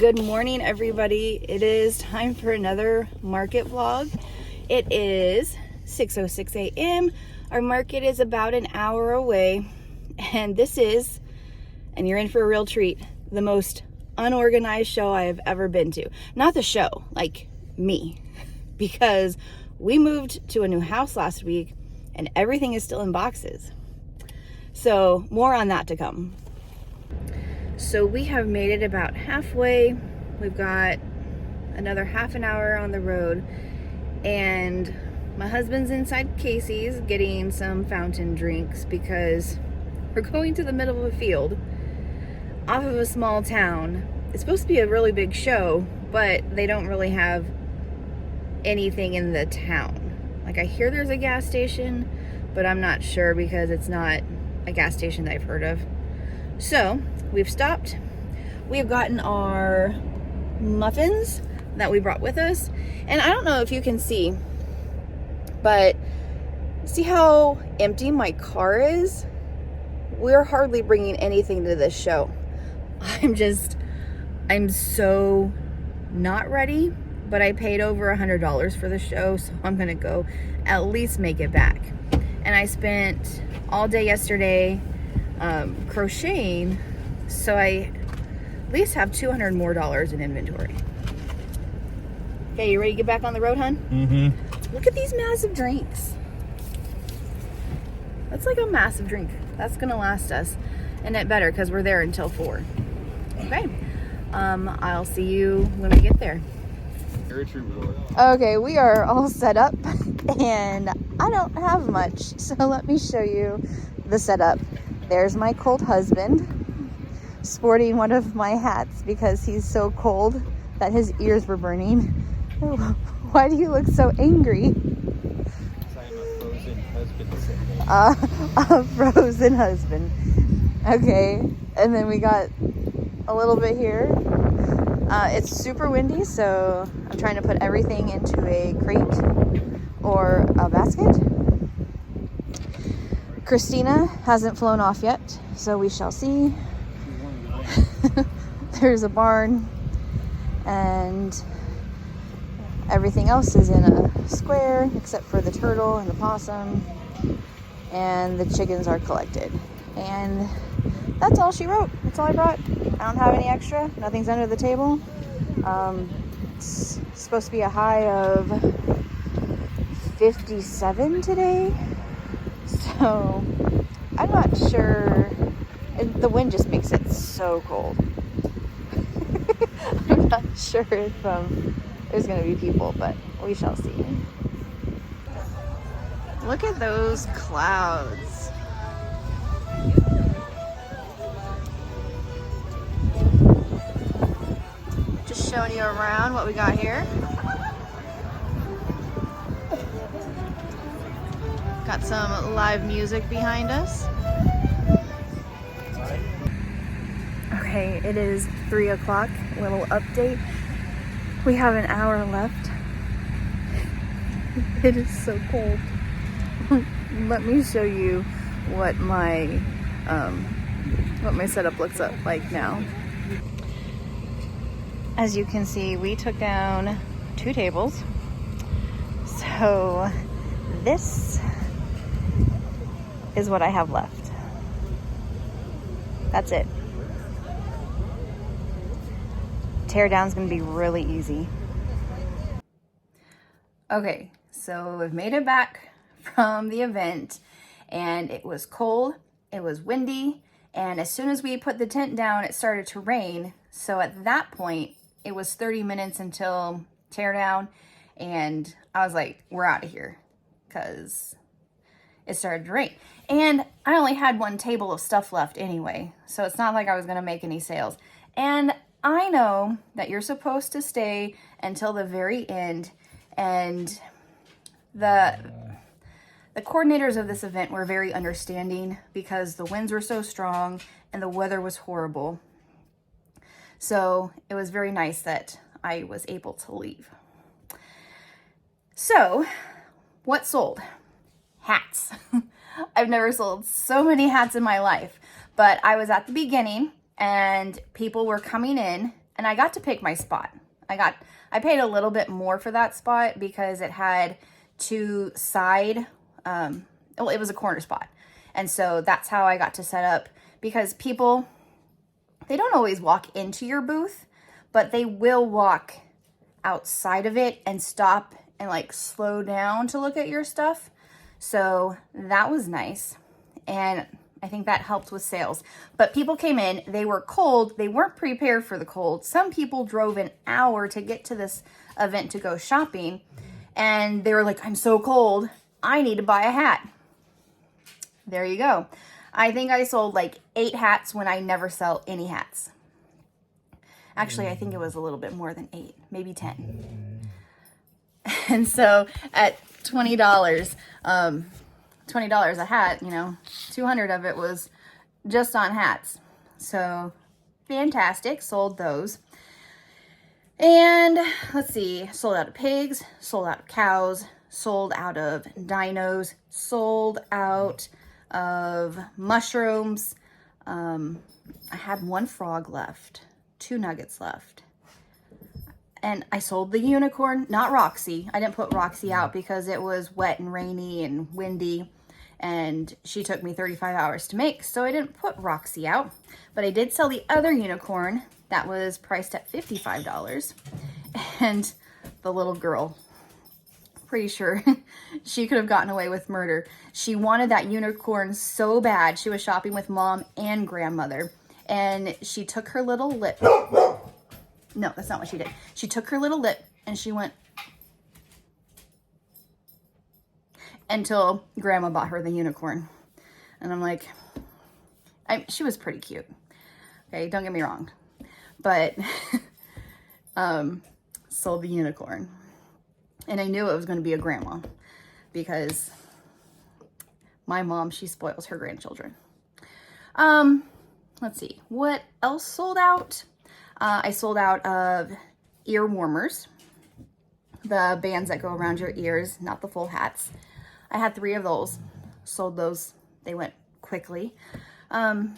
Good morning, everybody. It is time for another market vlog. It is 6:06 a.m. Our market is about an hour away, and this is, and you're in for a real treat, the most unorganized show I have ever been to. Not the show, like me, because we moved to a new house last week and everything is still in boxes. So more on that to come. So we have made it about halfway. We've got another half an hour on the road, and my husband's inside Casey's getting some fountain drinks because we're going to the middle of a field off of a small town. It's supposed to be a really big show, but they don't really have anything in the town. Like, I hear there's a gas station, but I'm not sure because it's not a gas station that I've heard of. So we've stopped. We've gotten our muffins that we brought with us, and I don't know if you can see, but see how empty my car is? We're hardly bringing anything to this show. I'm so not ready, but I paid over $100 for the show, so I'm gonna go at least make it back. And I spent all day yesterday crocheting, so I at least have $200 more in inventory. Okay, you ready to get back on the road, hun? Mm-hmm. Look at these massive drinks. That's like a massive drink. That's gonna last us, and it better because we're there until 4. Okay, I'll see you when we get there. Okay, we are all set up, and I don't have much, so let me show you the setup. There's my cold husband, sporting one of my hats because he's so cold that his ears were burning. Why do you look so angry? I'm a frozen husband. A frozen husband. Okay, and then we got a little bit here. It's super windy, so I'm trying to put everything into a crate or a basket. Christina hasn't flown off yet, so we shall see. There's a barn, and everything else is in a square except for the turtle and the possum, and the chickens are collected. And that's all she wrote. That's all I brought. I don't have any extra. Nothing's under the table. It's supposed to be a high of 57 today. So I'm not sure. The wind just makes it so cold. I'm not sure if there's going to be people, but we shall see. Look at those clouds. Just showing you around what we got here. Got some live music behind us. Okay, it is 3 o'clock. Little update. We have an hour left. It is so cold. Let me show you what my setup looks like now. As you can see, we took down 2 tables. So this is what I have left. That's it. Tear down's gonna be really easy. Okay, so we've made it back from the event, and it was cold, it was windy, and as soon as we put the tent down, it started to rain. So at that point, it was 30 minutes until tear down, and I was like, we're out of here, because it started to rain. And I only had 1 table of stuff left anyway, so it's not like I was gonna make any sales. And I know that you're supposed to stay until the very end, and the coordinators of this event were very understanding because the winds were so strong and the weather was horrible. So it was very nice that I was able to leave. So what sold? Hats. I've never sold so many hats in my life, but I was at the beginning and people were coming in and I got to pick my spot. I paid a little bit more for that spot because it had two side, well, it was a corner spot. And so that's how I got to set up, because people, they don't always walk into your booth, but they will walk outside of it and stop and like slow down to look at your stuff. So that was nice. And I think that helped with sales. But people came in, they were cold, they weren't prepared for the cold. Some people drove an hour to get to this event to go shopping, and they were like, I'm so cold, I need to buy a hat. There you go. I think I sold like 8 hats when I never sell any hats. Actually, I think it was a little bit more than 8, maybe 10. And so at $20, $20 a hat, you know, 200 of it was just on hats. So fantastic, sold those. And let's see, sold out of pigs, sold out of cows, sold out of dinos, sold out of mushrooms. I had 1 frog left, 2 nuggets left. And I sold the unicorn, not Roxy. I didn't put Roxy out because it was wet and rainy and windy, and she took me 35 hours to make, so I didn't put Roxy out. But I did sell the other unicorn that was priced at $55. And the little girl, pretty sure she could have gotten away with murder. She wanted that unicorn so bad. She was shopping with mom and grandmother, and she took her little lip. No, that's not what she did. She took her little lip and she went until grandma bought her the unicorn. And I'm like, she was pretty cute. Okay, don't get me wrong. But sold the unicorn. And I knew it was going to be a grandma, because my mom, she spoils her grandchildren. Let's see, what else sold out? I sold out of ear warmers, the bands that go around your ears, not the full hats. I had 3 of those, sold those. They went quickly. I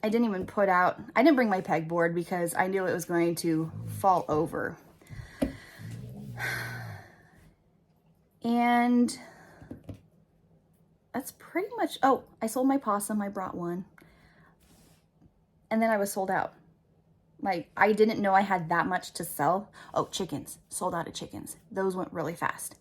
didn't even put out, I didn't bring my pegboard because I knew it was going to fall over. And that's pretty much, oh, I sold my possum, I brought one. And then I was sold out. Like, I didn't know I had that much to sell. Oh, chickens, sold out of chickens. Those went really fast.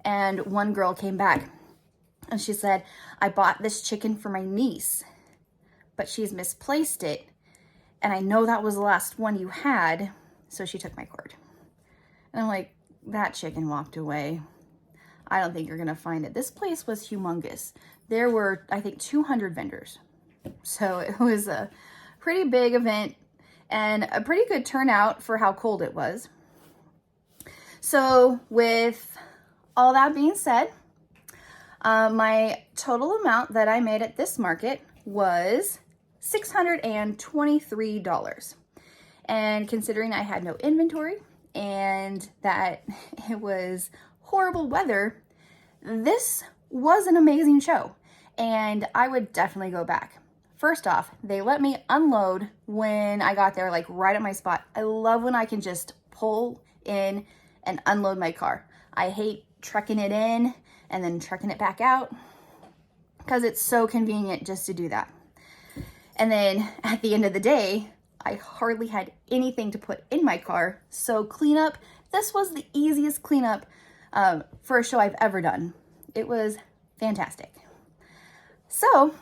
And one girl came back and she said, I bought this chicken for my niece, but she's misplaced it. And I know that was the last one you had. So she took my cord. And I'm like, that chicken walked away. I don't think you're gonna find it. This place was humongous. There were, I think, 200 vendors. So it was a pretty big event and a pretty good turnout for how cold it was. So with all that being said, my total amount that I made at this market was $623. And considering I had no inventory and that it was horrible weather, this was an amazing show, and I would definitely go back. First off, they let me unload when I got there, like right at my spot. I love when I can just pull in and unload my car. I hate trekking it in and then trekking it back out because it's so convenient just to do that. And then at the end of the day, I hardly had anything to put in my car. So cleanup, this was the easiest cleanup for a show I've ever done. It was fantastic. So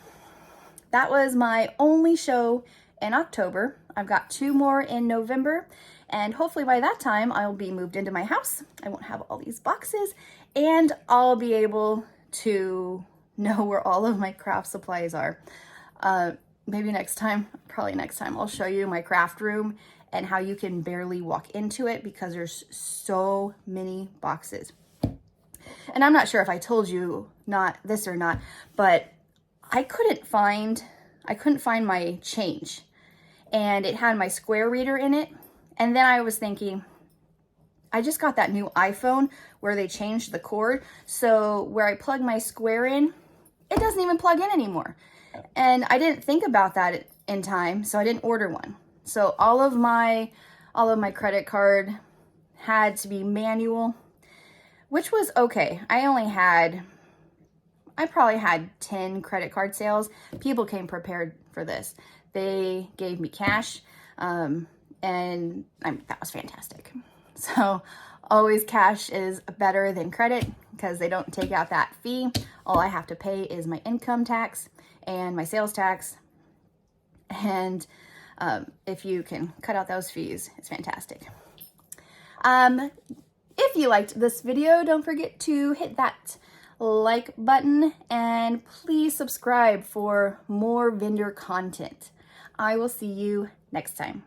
that was my only show in October. I've got 2 more in November, and hopefully by that time I'll be moved into my house. I won't have all these boxes, and I'll be able to know where all of my craft supplies are. Maybe next time, probably next time, I'll show you my craft room and how you can barely walk into it because there's so many boxes. And I'm not sure if I told you not this or not, but I couldn't find my change, and it had my square reader in it. And then I was thinking, I just got that new iPhone where they changed the cord. So where I plug my square in, it doesn't even plug in anymore. And I didn't think about that in time, so I didn't order one. So all of my all of my credit card had to be manual, which was okay. I probably had 10 credit card sales. People came prepared for this. They gave me cash, and that was fantastic. So always cash is better than credit because they don't take out that fee. All I have to pay is my income tax and my sales tax. And if you can cut out those fees, it's fantastic. If you liked this video, don't forget to hit that like button and please subscribe for more vendor content. I will see you next time.